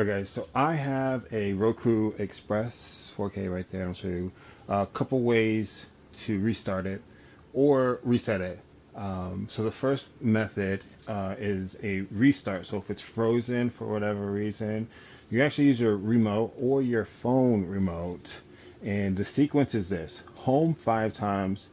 Okay, so I have a Roku Express 4K right there. I'll show you a couple ways to restart it or reset it. So the first method is a restart. So if it's frozen for whatever reason, you actually use your remote or your phone remote. And the sequence is this: home 5 times,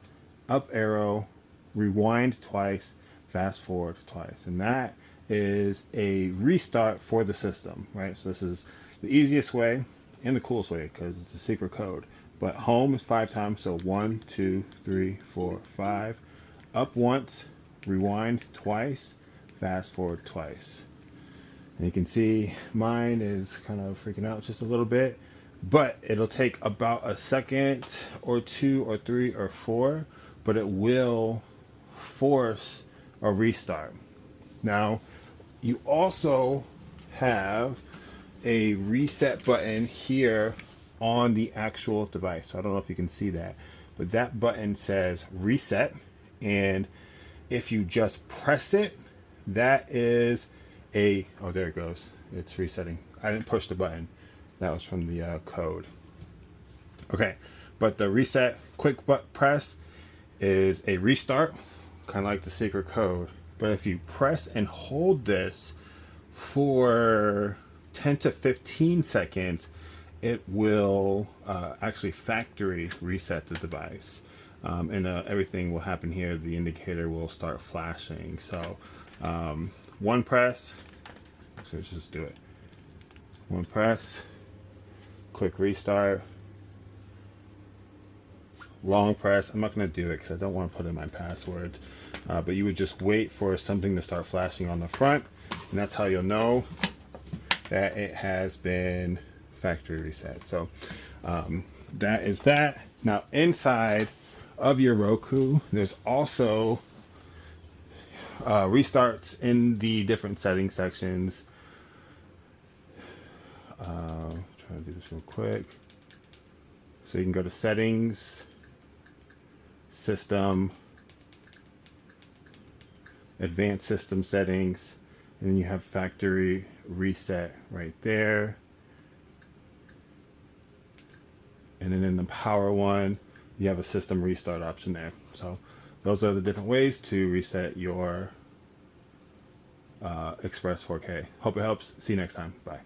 up arrow, rewind twice, fast forward twice. And that is a restart for the system, right? So this is the easiest way and the coolest way because it's a secret code. But home is 5 times, so 1, 2, 3, 4, 5. Up once, rewind twice, fast forward twice. And you can see mine is kind of freaking out just a little bit, but it'll take about a second or 2 or 3 or 4, but it will force a restart. Now, you also have a reset button here on the actual device. So I don't know if you can see that, but that button says reset. And if you just press it, that is oh, there it goes. It's resetting. I didn't push the button. That was from the code. Okay, but the reset quick press is a restart, kind of like the secret code. But if you press and hold this for 10 to 15 seconds, it will actually factory reset the device. And everything will happen here. The indicator will start flashing. So one press, so let's just do it. One press, quick restart, long press. I'm not going to do it because I don't want to put in my passwords. But you would just wait for something to start flashing on the front, and that's how you'll know that it has been factory reset. So that is that. Now inside of your Roku, there's also restarts in the different setting sections. Trying to do this real quick. So you can go to settings, system, advanced system settings, and then you have factory reset right there. And then in the power one, you have a system restart option there. So those are the different ways to reset your Express 4K. Hope it helps. See you next time. Bye.